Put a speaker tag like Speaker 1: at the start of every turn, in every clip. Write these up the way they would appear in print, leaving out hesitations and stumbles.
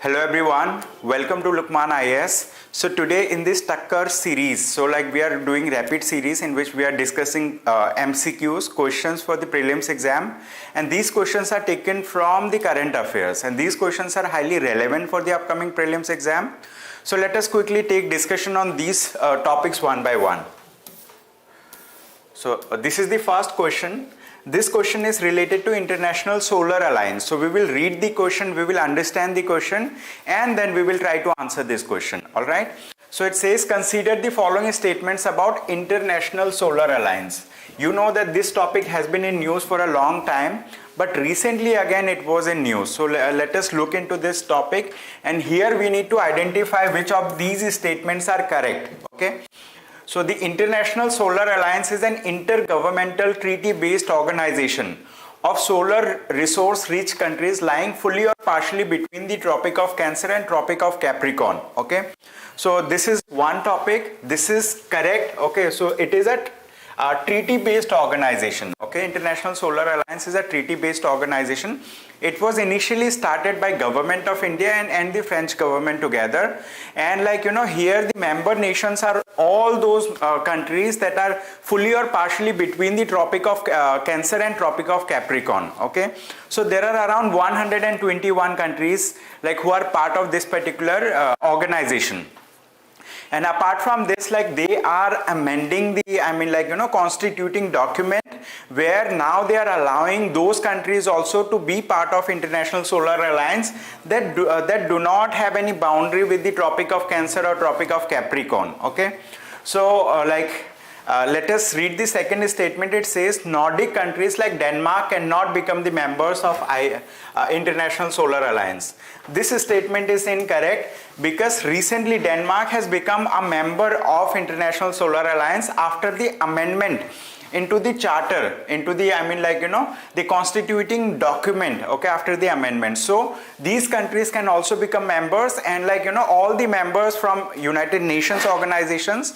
Speaker 1: Hello everyone, welcome to Lukmaan IAS. So today in this Takkar series, so like we are doing rapid series in which we are discussing MCQs, questions for the prelims exam, and these questions are taken from the current affairs and these questions are highly relevant for the upcoming prelims exam. So let us quickly take discussion on these topics one by one. So this is the first question. This question is related to International Solar Alliance. So we will read the question, we will understand the question, and then we will try to answer this question. All right. So it says, consider the following statements about International Solar Alliance. You know that this topic has been in news for a long time, but recently again it was in news. So let us look into this topic, and here we need to identify which of these statements are correct. Okay. So the International Solar Alliance is an intergovernmental treaty-based organization of solar resource-rich countries lying fully or partially between the Tropic of Cancer and Tropic of Capricorn. Okay, so this is one topic. This is correct. Okay, so it is a treaty-based organization. Okay, International Solar Alliance is a treaty-based organization. It was initially started by Government of India and the French government together, and like here the member nations are all those countries that are fully or partially between the Tropic of Cancer and Tropic of Capricorn. Okay, so there are around 121 countries like who are part of this particular organization. And apart from this, like they are amending the, constituting document where now they are allowing those countries also to be part of International Solar Alliance that do not have any boundary with the Tropic of Cancer or Tropic of Capricorn. Okay, so let us read the second statement. It says Nordic countries like Denmark cannot become the members of International Solar Alliance. This statement is incorrect because recently Denmark has become a member of International Solar Alliance after the amendment into the charter, into the the constituting document. Okay, after the amendment, so these countries can also become members, and all the members from United Nations organizations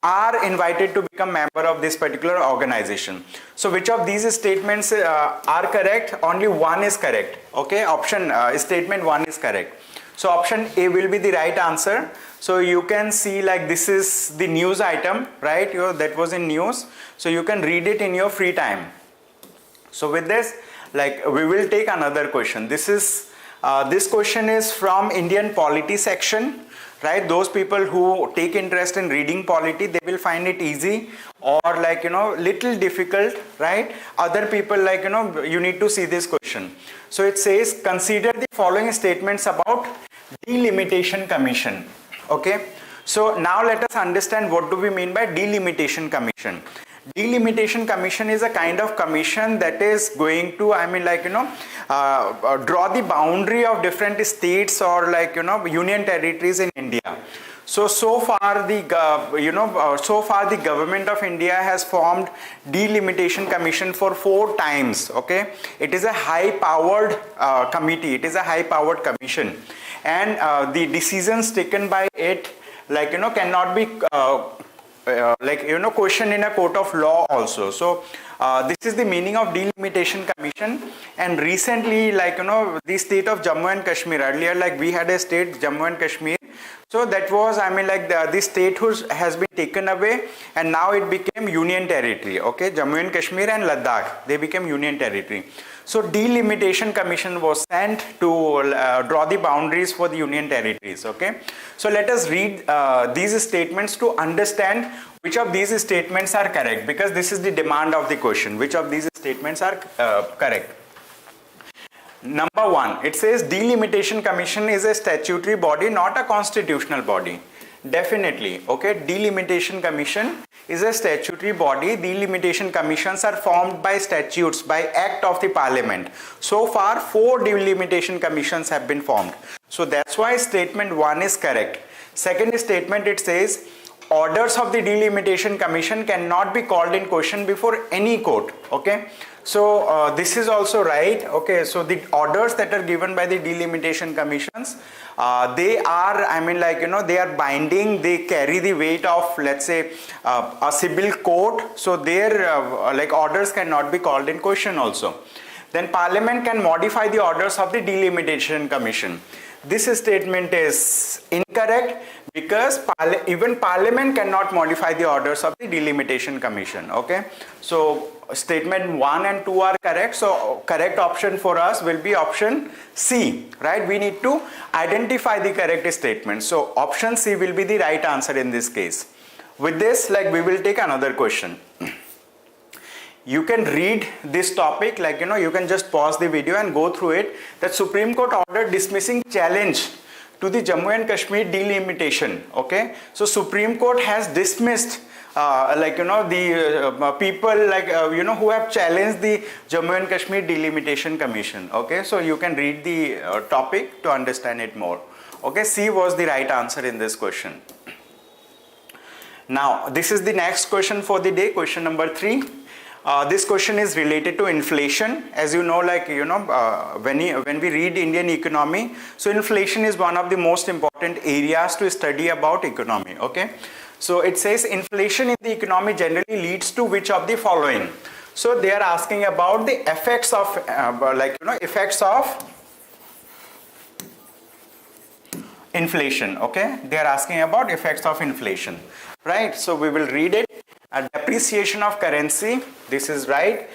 Speaker 1: are invited to become member of this particular organization. So which of these statements are correct? Only one is correct. Okay, option statement 1 is correct. So option A will be the right answer. So you can see like this is the news item, right? That was in news. So you can read it in your free time. So with this, like we will take another question. This question is from Indian polity section. Right, those people who take interest in reading polity, they will find it easy or little difficult, right? Other people you need to see this question. So it says, consider the following statements about Delimitation Commission. Okay, so now let us understand what do we mean by Delimitation Commission. Delimitation Commission is a kind of commission that is going to draw the boundary of different states or union territories in India. So far the government of India has formed Delimitation Commission for 4 times. Okay, it is a high powered committee, it is a high powered commission, and the decisions taken by it cannot be questioned in a court of law also. So this is the meaning of Delimitation Commission. And recently the state of Jammu and Kashmir, earlier we had a state Jammu and Kashmir, so that was the statehood has been taken away and now it became union territory. Okay, Jammu and Kashmir and Ladakh, they became union territory. So Delimitation Commission was sent to draw the boundaries for the union territories. Okay, so let us read these statements to understand which of these statements are correct, because this is the demand of the question. Which of these statements are correct? Number 1, it says Delimitation Commission is a statutory body, not a constitutional body. Definitely. Okay, Delimitation Commission is a statutory body. Delimitation commissions are formed by statutes, by act of the parliament. So far 4 delimitation commissions have been formed. So that's why statement 1 is correct. Second statement, it says orders of the Delimitation Commission cannot be called in question before any court. Okay, so this is also right. Okay, so the orders that are given by the Delimitation Commissions, they are they are binding, they carry the weight of, let's say, a civil court. So their orders cannot be called in question also. Then Parliament can modify the orders of the Delimitation Commission. This statement is incorrect because even Parliament cannot modify the orders of the Delimitation Commission. Okay, so statement 1 and 2 are correct. So correct option for us will be option C, right? We need to identify the correct statement. So option C will be the right answer in this case. With this, like, we will take another question. You can read this topic, like, you can just pause the video and go through it. That Supreme Court order dismissing challenge to the Jammu and Kashmir delimitation. Okay, so Supreme Court has dismissed the people, like, who have challenged the Jammu and Kashmir Delimitation Commission. Okay, so you can read the topic to understand it more. Okay, C was the right answer in this question. Now, this is the next question for the day, question number 3. This question is related to inflation. As you know, like, when we read Indian economy, so inflation is one of the most important areas to study about economy. Okay, so it says inflation in the economy generally leads to which of the following. So they are asking about the effects of effects of inflation. Okay, they are asking about effects of inflation, right? So we will read it. Depreciation of currency, this is right.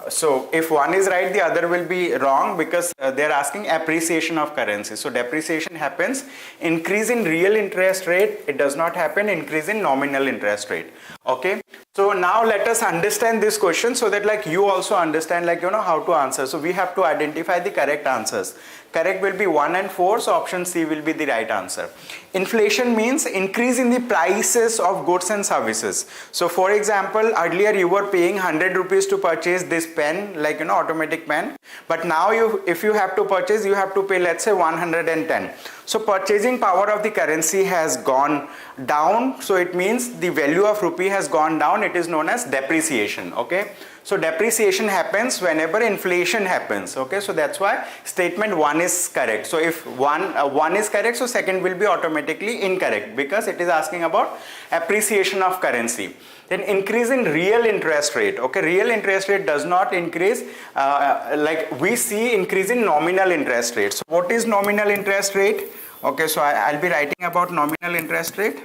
Speaker 1: So if one is right, the other will be wrong, because they are asking appreciation of currency. So depreciation happens, increase in real interest rate, it does not happen increase in nominal interest rate. Okay, so now let us understand this question so that, like, you also understand, like, how to answer. So we have to identify the correct answers. Correct will be 1 and 4, so option C will be the right answer. Inflation means increase in the prices of goods and services. So for example, earlier you were paying 100 rupees to purchase this pen, like, automatic pen, but now if you have to purchase, you have to pay, let's say, 110. So purchasing power of the currency has gone down, so it means the value of rupee has gone down. It is known as depreciation. Okay, so depreciation happens whenever inflation happens. Okay, so that's why statement 1 is correct. So if one is correct, so second will be automatically incorrect, because it is asking about appreciation of currency. Then increase in real interest rate. Okay, real interest rate does not increase, like we see increase in nominal interest rate. So what is nominal interest rate? Okay, so I'll be writing about nominal interest rate.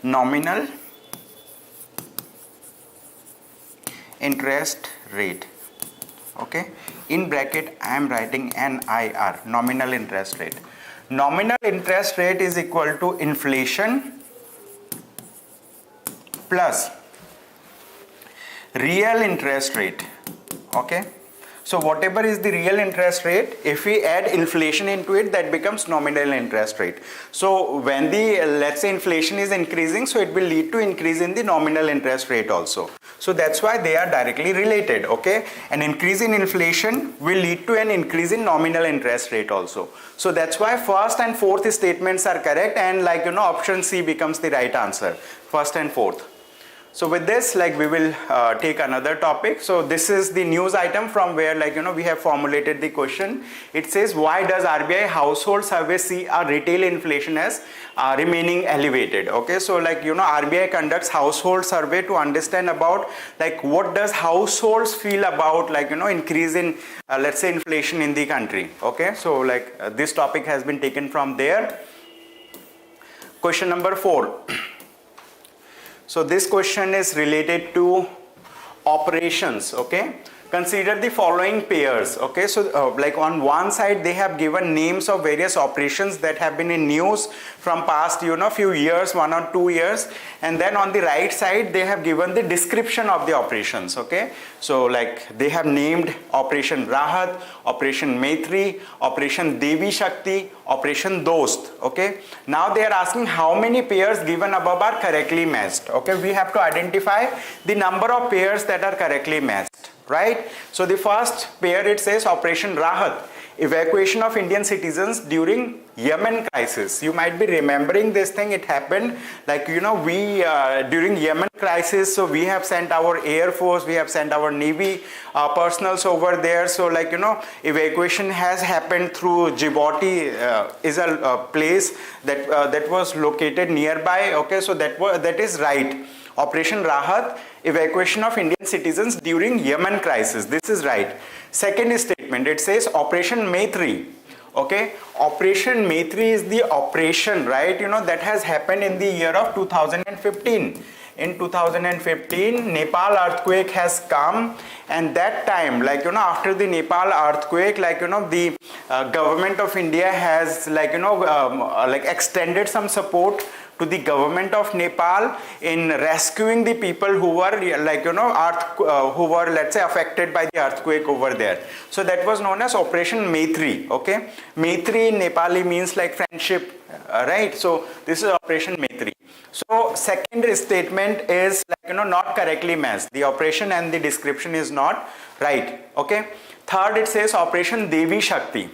Speaker 1: Nominal interest rate. Okay, in bracket I am writing NIR, nominal interest rate. Nominal interest rate is equal to inflation plus real interest rate. Okay, so whatever is the real interest rate, if we add inflation into it, that becomes nominal interest rate. So when the, let's say, inflation is increasing, so it will lead to increase in the nominal interest rate also. So that's why they are directly related. Okay, an increase in inflation will lead to an increase in nominal interest rate also. So that's why first and fourth statements are correct, and, like, option C becomes the right answer, first and fourth. So with this, like, we will take another topic. So this is the news item from where, like, we have formulated the question. It says, why does RBI household survey see a retail inflation as remaining elevated? Okay, so, like, RBI conducts household survey to understand about, like, what does households feel about, like, increase in let's say inflation in the country. Okay, so, like, this topic has been taken from there. Question number 4. So this question is related to operations. Okay, consider the following pairs. Okay, so like, on one side they have given names of various operations that have been in news from past few years, 1 or 2 years, and then on the right side they have given the description of the operations. Okay, so, like, they have named Operation Rahat, Operation Maitri, Operation Devi Shakti, Operation Dost. Okay, now they are asking how many pairs given above are correctly matched. Okay, we have to identify the number of pairs that are correctly matched, right? So the first pair, it says Operation Rahat, evacuation of Indian citizens during Yemen crisis. You might be remembering this thing. It happened, like, we during Yemen crisis, so we have sent our air force, we have sent our navy personals over there. So, like, evacuation has happened through Djibouti, is a place that that was located nearby. Okay, so that is right. Operation Rahat, evacuation of Indian citizens during Yemen crisis. This is right. Second statement. statement. It says Operation Maitri. Okay, Operation Maitri is the operation, right, that has happened in the year of 2015. In 2015, Nepal earthquake has come, and that time, after the Nepal earthquake, the government of India has extended some support to the government of Nepal in rescuing the people who were let's say affected by the earthquake over there. So that was known as Operation Maitri. Okay, Maitri in Nepali means like friendship, right? So this is Operation Maitri. So second statement is not correctly matched. The operation and the description is not right. Okay. Third, it says Operation Devi Shakti.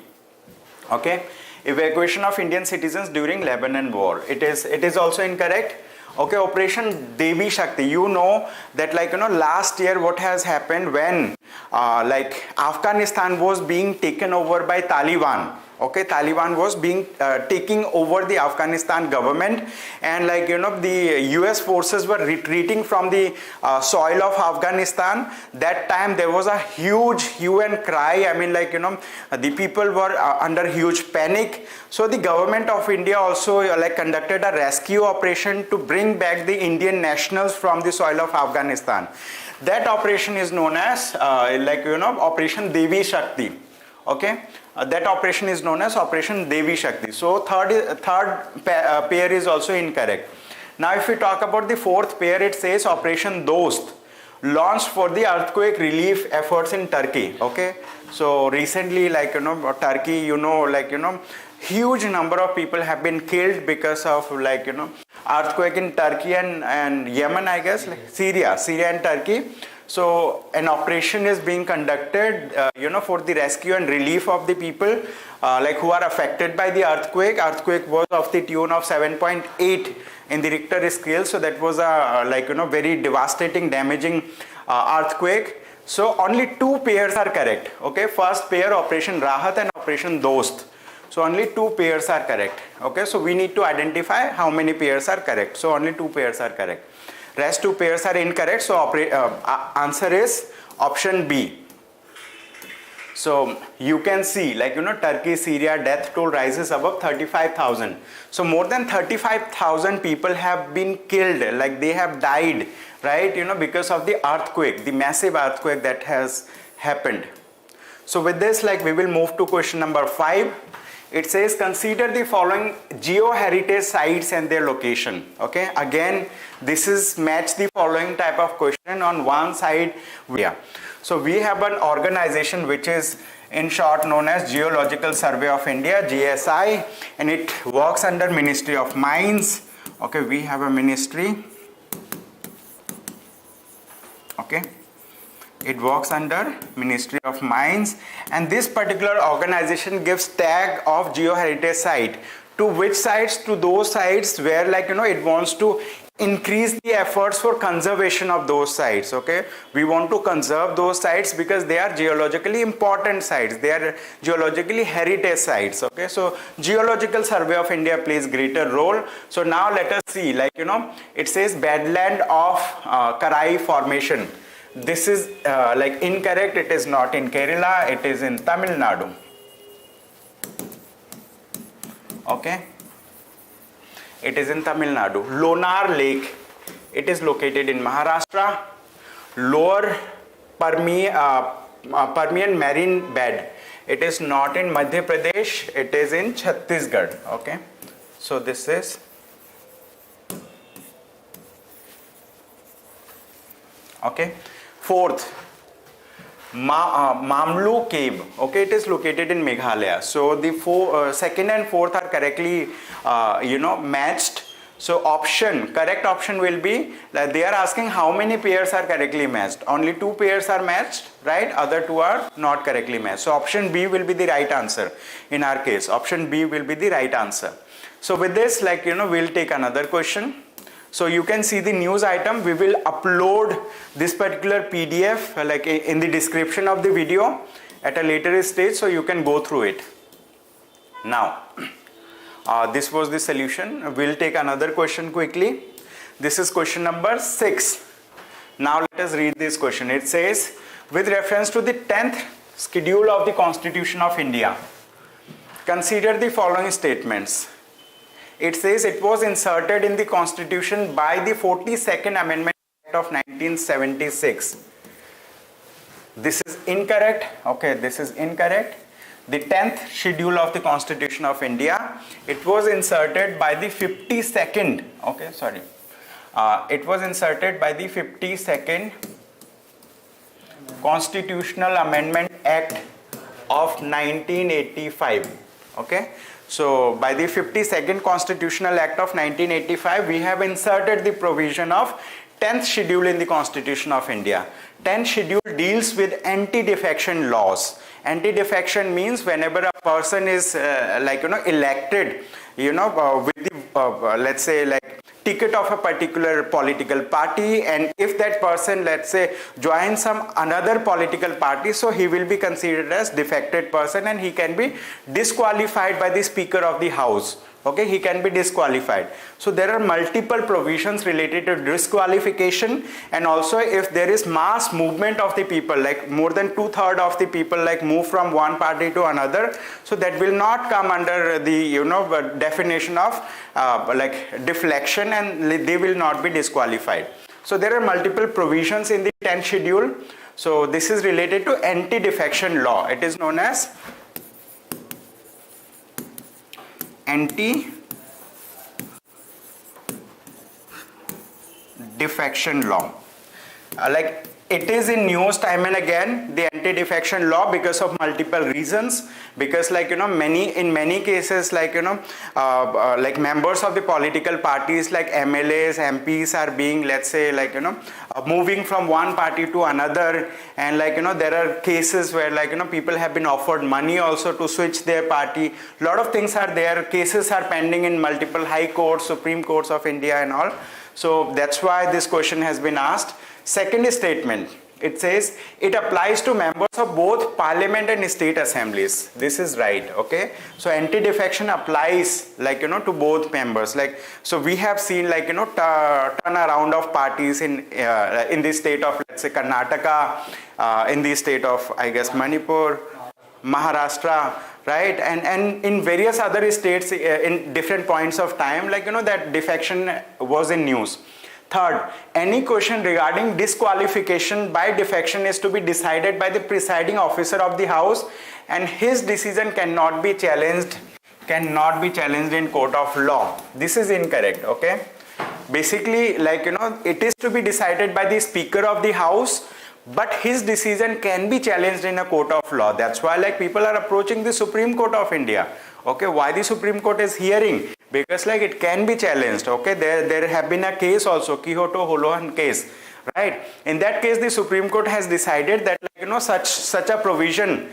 Speaker 1: Okay, evacuation of Indian citizens during Lebanon war. It is also incorrect. Okay, Operation Devi Shakti. You know that last year what has happened when Afghanistan was being taken over by Taliban. Okay, Taliban was being taking over the Afghanistan government, and the US forces were retreating from the soil of Afghanistan. That time there was a huge hue and cry. I mean, the people were under huge panic. So the government of India also conducted a rescue operation to bring back the Indian nationals from the soil of Afghanistan. That operation is known as Operation Devi Shakti. Okay, that operation is known as Operation Devi Shakti. So third pair is also incorrect. Now if we talk about the fourth pair, it says Operation Dost, launched for the earthquake relief efforts in Turkey. Okay, so recently Turkey, huge number of people have been killed because of earthquake in Turkey and Yemen, I guess, Syria and Turkey. So an operation is being conducted, for the rescue and relief of the people who are affected by the earthquake. Earthquake was of the tune of 7.8 in the Richter scale. So that was a very devastating, damaging earthquake. So only two pairs are correct. Okay, first pair Operation Rahat and Operation Dost. So only two pairs are correct. Okay, so we need to identify how many pairs are correct. So only two pairs are correct. Rest two pairs are incorrect. So answer is option B. So you can see Turkey, Syria death toll rises above 35,000. So more than 35,000 people have been killed, they have died, right, because of the earthquake, the massive earthquake that has happened. So with this, we will move to question number 5. It says consider the following Geo Heritage Sites and their location. Okay, again this is match the following type of question on one side. So we have an organization which is in short known as Geological Survey of India, GSI, and it works under Ministry of Mines. Okay, we have a ministry. Okay, it works under Ministry of Mines, and this particular organization gives tag of Geo Heritage Site to which sites? To those sites where it wants to increase the efforts for conservation of those sites. Okay, we want to conserve those sites because they are geologically important sites, they are geologically heritage sites. Okay, so Geological Survey of India plays greater role. So now let us see, it says Badland of Karai Formation. This is incorrect. It is not in Kerala, it is in Tamil Nadu. Okay, it is in Tamil Nadu. Lonar Lake, it is located in Maharashtra. Lower Permian Marine Bed, it is not in Madhya Pradesh, it is in Chhattisgarh. Okay, so this is okay. Fourth, Mamlu Cave. Okay, it is located in Meghalaya. So the second and fourth are correctly matched. So correct option will be that they are asking how many pairs are correctly matched. Only two pairs are matched, right? Other two are not correctly matched. So option B will be the right answer in our case. Option B will be the right answer. So with this, we'll take another question. So you can see the news item. We will upload this particular PDF in the description of the video at a later stage, so you can go through it. Now, this was the solution. We'll take another question quickly. This is question number 6. Now let us read this question. It says, with reference to the 10th Schedule of the Constitution of India. Consider the following statements. It says it was inserted in the Constitution by the 42nd Amendment Act of 1976. This is incorrect. Okay, this is incorrect. The 10th schedule of the Constitution of India, it was inserted by the 52nd. Okay, sorry. It was inserted by the 52nd Constitutional Amendment Act of 1985. Okay, so by the 52nd Constitutional Act of 1985, we have inserted the provision of 10th schedule in the Constitution of India. 10th schedule deals with anti-defection laws. Anti-defection means whenever a person is elected, with the let's say like ticket of a particular political party, and if that person, let's say, joins some another political party, so he will be considered as defected person and he can be disqualified by the Speaker of the House. Okay, he can be disqualified. So there are multiple provisions related to disqualification, and also if there is mass movement of the people, like more than 2/3 of the people like move from one party to another, so that will not come under the definition of like deflection, and they will not be disqualified. So there are multiple provisions in the 10th schedule. So this is related to anti-defection law. It is known as anti-defection law. Like it is in news time and again, the anti-defection law, because of multiple reasons. Because in many cases, like members of the political parties like MLAs, MPs are being, let's say, moving from one party to another, and there are cases where people have been offered money also to switch their party. A lot of things are there. Cases are pending in multiple high courts, Supreme Courts of India and all. So that's why this question has been asked. Second statement, it says it applies to members of both parliament and state assemblies. This is right. Okay, so anti-defection applies to both members. So we have seen turnaround of parties in the state of, let's say, Karnataka, in the state of, I guess, Manipur, Maharashtra, right, and in various other states in different points of time, that defection was in news. Third, any question regarding disqualification by defection is to be decided by the presiding officer of the House, and his decision cannot be challenged in court of law. This is incorrect. Okay, basically, it is to be decided by the Speaker of the House, but his decision can be challenged in a court of law. That's why people are approaching the Supreme Court of India. Okay, why the Supreme Court is hearing? Because it can be challenged. Okay, there have been a case also, Kyoto Holohan case, right? In that case, the Supreme Court has decided that such a provision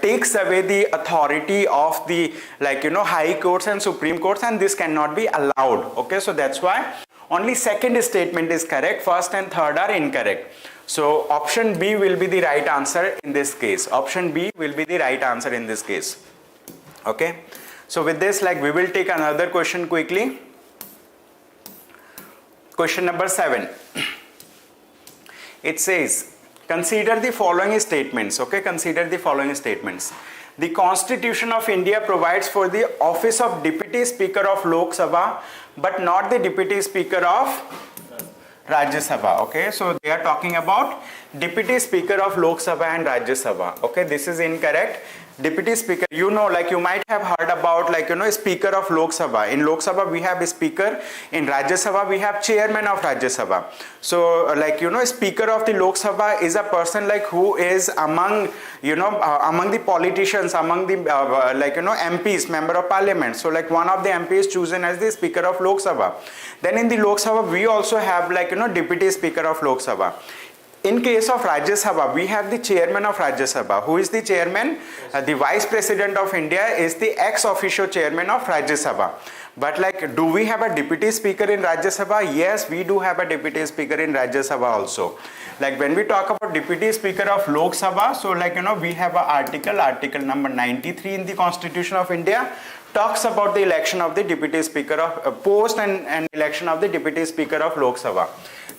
Speaker 1: takes away the authority of the high courts and Supreme Courts, and this cannot be allowed. Okay, so that's why only second statement is correct, first and third are incorrect. So option B will be the right answer in this case. Option B will be the right answer in this case. Okay, so with this, we will take another question quickly. Question number 7. It says, consider the following statements. Okay, consider the following statements. The Constitution of India provides for the office of Deputy Speaker of Lok Sabha, but not the Deputy Speaker of Rajya Sabha. Okay, so they are talking about Deputy Speaker of Lok Sabha and Rajya Sabha. Okay, this is incorrect. Deputy Speaker, you might have heard about Speaker of Lok Sabha. In Lok Sabha we have a Speaker. In Rajya Sabha we have Chairman of Rajya Sabha. So Speaker of the Lok Sabha is a person who is among among the politicians, among the MPs, Member of Parliament. So one of the MPs chosen as the Speaker of Lok Sabha. Then in the Lok Sabha we also have Deputy Speaker of Lok Sabha. In case of Rajya Sabha, we have the Chairman of Rajya Sabha. Who is the Chairman? The Vice President of India is the ex officio Chairman of Rajya Sabha. But do we have a Deputy Speaker in Rajya Sabha? Yes, we do have a Deputy Speaker in Rajya Sabha also. When we talk about Deputy Speaker of Lok Sabha, so we have an article number 93 in the Constitution of India, talks about the election of the Deputy Speaker of post and election of the Deputy Speaker of Lok Sabha.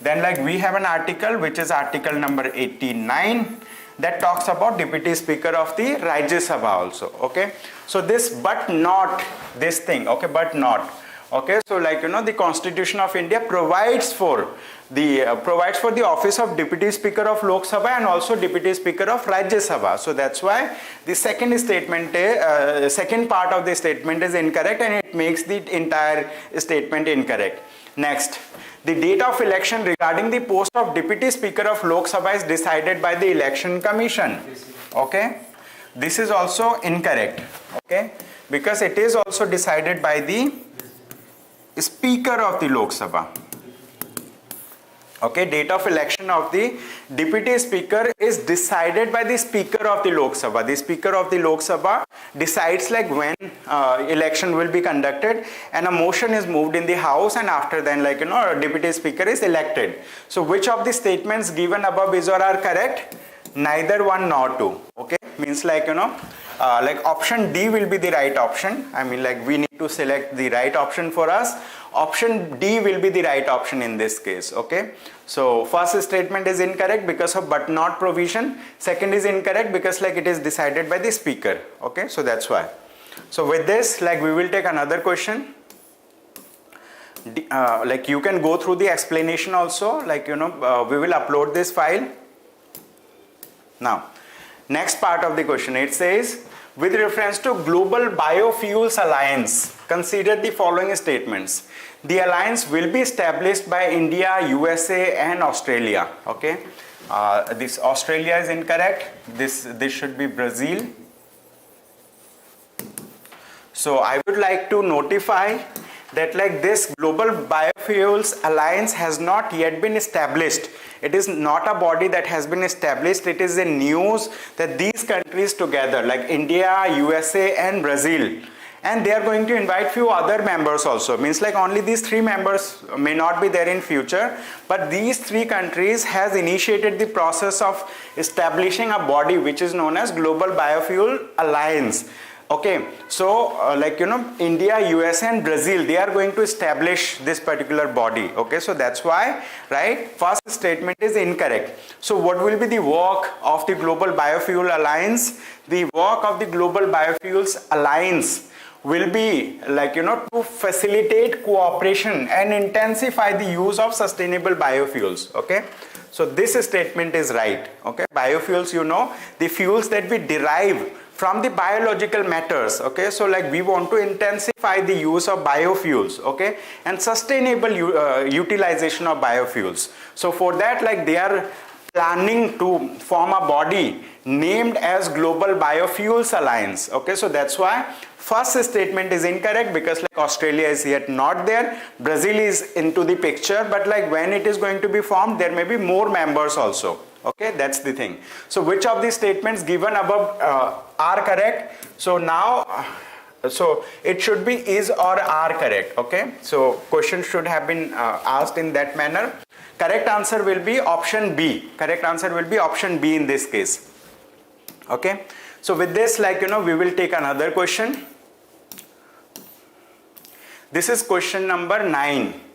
Speaker 1: Then we have an article which is article number 89. that talks about Deputy Speaker of the Rajya Sabha also. Okay, so this but not this thing. Okay, but not. Okay, so like the Constitution of India provides for the office of Deputy Speaker of Lok Sabha and also Deputy Speaker of Rajya Sabha. So that's why the second part of the statement is incorrect, and it makes the entire statement incorrect. Next, the date of election regarding the post of Deputy Speaker of Lok Sabha is decided by the Election Commission. Okay, this is also incorrect. Okay, because it is also decided by the Speaker of the Lok Sabha. Okay, date of election of the Deputy Speaker is decided by the Speaker of the Lok Sabha. The Speaker of the Lok Sabha decides like when election will be conducted, and a motion is moved in the House, and after then a Deputy Speaker is elected. So which of the statements given above is or are correct? Neither one nor two. Okay, means like option D will be the right option. I mean like we need to select the right option for us. Option D will be the right option in this case. Okay, so first statement is incorrect because of but not provision. Second is incorrect because like it is decided by the Speaker. Okay, so that's why. So with this, like we will take another question. Like you can go through the explanation also. Like we will upload this file. Now, next part of the question, it says, with reference to Global Biofuels Alliance, consider the following statements. The alliance will be established by India, USA and Australia. Okay, this Australia is incorrect. This should be Brazil. So I would like to notify that like this Global Biofuels Alliance has not yet been established. It is not a body that has been established. It is a news that these countries together like India, USA and Brazil, and they are going to invite few other members also. Means like only these three members may not be there in future, but these three countries has initiated the process of establishing a body which is known as Global Biofuel Alliance. Okay, so India, US and Brazil, they are going to establish this particular body. Okay, so that's why, right, first statement is incorrect. So what will be the work of the Global Biofuel Alliance? The work of the Global Biofuels Alliance will be to facilitate cooperation and intensify the use of sustainable biofuels. Okay, so this statement is right. Okay, biofuels, the fuels that we derive from the biological matters. Okay, so like we want to intensify the use of biofuels, okay, and sustainable utilization of biofuels. So for that, like they are planning to form a body named as Global Biofuels Alliance. Okay, so that's why first statement is incorrect because like Australia is yet not there, Brazil is into the picture, but like when it is going to be formed, there may be more members also. Okay, that's the thing. So which of the statements given above are correct? So now so it should be is or are correct. Okay, so question should have been asked in that manner. Correct answer will be option B. Correct answer will be option B in this case. Okay, so with this, like we will take another question. This is question number 9.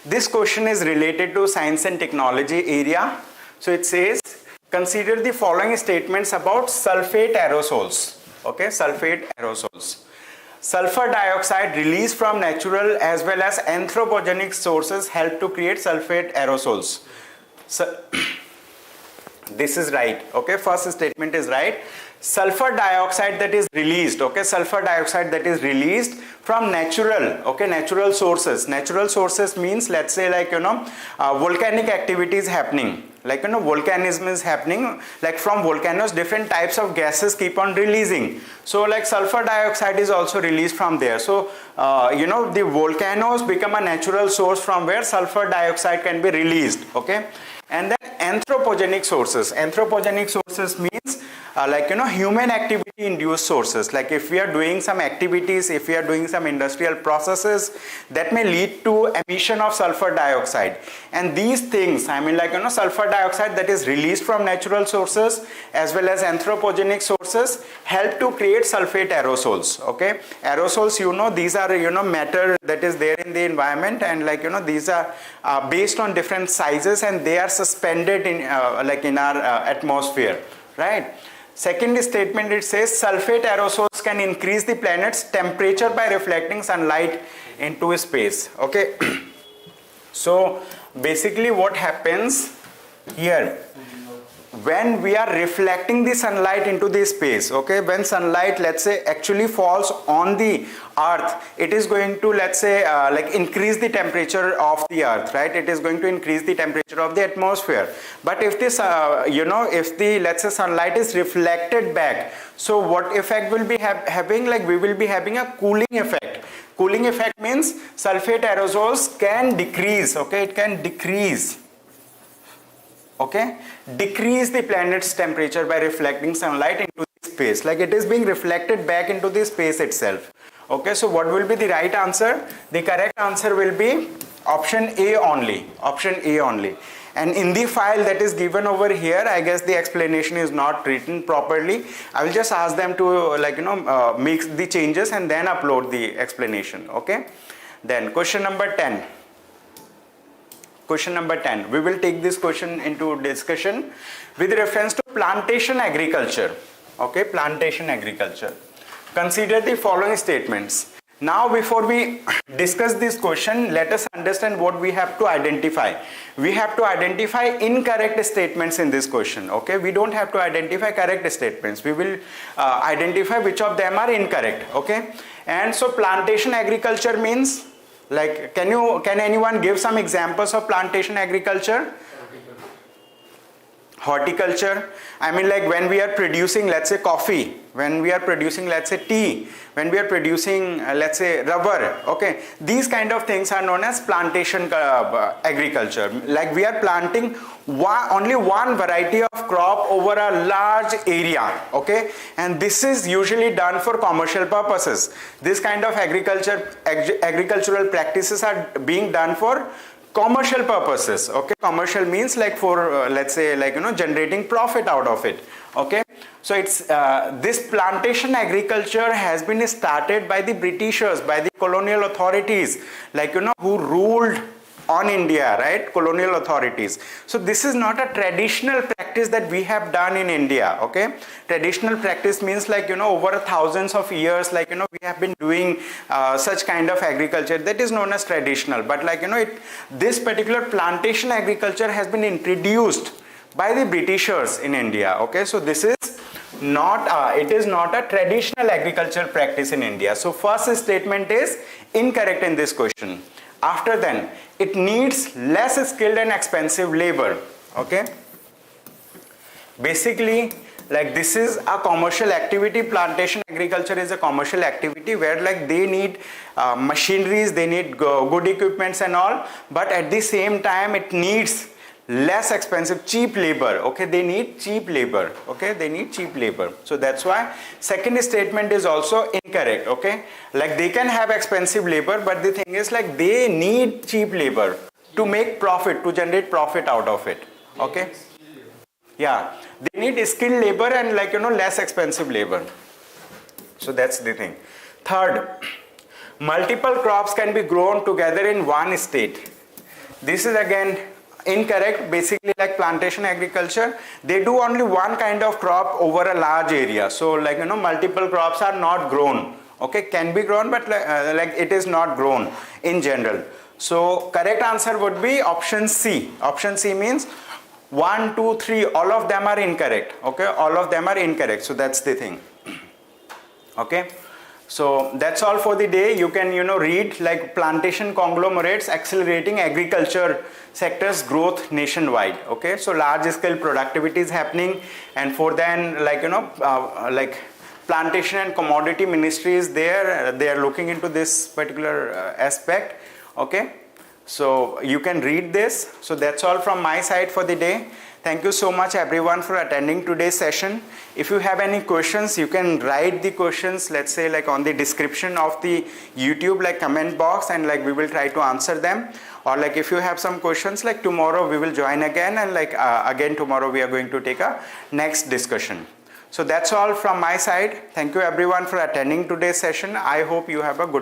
Speaker 1: This question is related to science and technology area. So it says, consider the following statements about sulfate aerosols. Okay, sulfate aerosols. Sulfur dioxide released from natural as well as anthropogenic sources help to create sulfate aerosols. So this is right. Okay, first statement is right. Sulfur dioxide that is released, okay, sulfur dioxide that is released from natural, okay, natural sources. Natural sources means, let's say like volcanic activity is happening, like volcanism is happening, like from volcanoes different types of gases keep on releasing. So like sulfur dioxide is also released from there. So the volcanoes become a natural source from where sulfur dioxide can be released. Okay, and then anthropogenic sources. Anthropogenic sources means like human activity induced sources. Like if we are doing some activities, if we are doing some industrial processes, that may lead to emission of sulfur dioxide. And these things, I mean like sulfur dioxide that is released from natural sources as well as anthropogenic sources help to create sulfate aerosols. Okay, aerosols, these are matter that is there in the environment, and like these are based on different sizes, and they are suspended in like in our atmosphere, right? Second statement, it says sulfate aerosols can increase the planet's temperature by reflecting sunlight into space. Okay, so basically what happens here, when we are reflecting the sunlight into the space, okay, when sunlight, let's say, actually falls on the earth, it is going to, let's say, like increase the temperature of the earth, right? It is going to increase the temperature of the atmosphere. But if this if the, let's say, sunlight is reflected back, so what effect will be having? Like we will be having a cooling effect. Cooling effect means sulfate aerosols can decrease, okay, it can decrease, okay, decrease the planet's temperature by reflecting sunlight into the space. Like it is being reflected back into the space itself. Okay, so what will be the right answer? The correct answer will be option A only. Option A only. And in the file that is given over here, I guess the explanation is not written properly. I will just ask them to make the changes and then upload the explanation. Okay. Then question number 10. Question number 10. We will take this question into discussion with reference to plantation agriculture. Okay, plantation agriculture. Consider the following statements. Now, before we discuss this question, let us understand what we have to identify. We have to identify incorrect statements in this question. Okay, we don't have to identify correct statements. We will identify which of them are incorrect. Okay, and so plantation agriculture means, like, can anyone give some examples of plantation agriculture? Horticulture. I mean, like when we are producing, let's say, coffee, when we are producing, let's say, tea, when we are producing, let's say, rubber, okay, these kind of things are known as plantation agriculture. Like we are planting only one variety of crop over a large area, okay, and this is usually done for commercial purposes. This kind of agricultural practices are being done for commercial purposes. Okay, commercial means like for let's say, like generating profit out of it. Okay, so it's this plantation agriculture has been started by the Britishers, by the colonial authorities, like who ruled on India, right? Colonial authorities. So this is not a traditional practice that we have done in India. Okay, traditional practice means like over thousands of years, like we have been doing such kind of agriculture, that is known as traditional. But like this particular plantation agriculture has been introduced by the Britishers in India. Okay, so this is not it is not a traditional agricultural practice in India. So first statement is incorrect in this question. After then, it needs less skilled and expensive labor. Okay, basically, like this is a commercial activity. Plantation agriculture is a commercial activity where like they need machineries, they need good equipments and all, but at the same time it needs less expensive, cheap labor. Okay, they need cheap labor. Okay, they need cheap labor. So that's why second statement is also incorrect. Okay, like they can have expensive labor, but the thing is like they need cheap labor to make profit, to generate profit out of it. Okay, yeah, they need skilled labor and like less expensive labor. So that's the thing. Third, multiple crops can be grown together in one state. This is again incorrect. Basically, like plantation agriculture, they do only one kind of crop over a large area. So like multiple crops are not grown. Okay, can be grown, but like it is not grown in general. So correct answer would be option C. Option C means 1, 2, 3, all of them are incorrect. Okay, all of them are incorrect. So that's the thing. Okay, so that's all for the day. You can read like plantation conglomerates accelerating agriculture sector's growth nationwide. Okay, so large scale productivity is happening, and for then like like plantation and commodity ministry is there, they are looking into this particular aspect. Okay, So you can read this. So that's all from my side for the day. Thank you so much everyone for attending today's session. If you have any questions, you can write the questions, let's say like on the description of the YouTube like comment box, and like we will try to answer them. Or like if you have some questions, like tomorrow we will join again, and like again tomorrow we are going to take a next discussion. So that's all from my side. Thank you everyone for attending today's session. I hope you have a good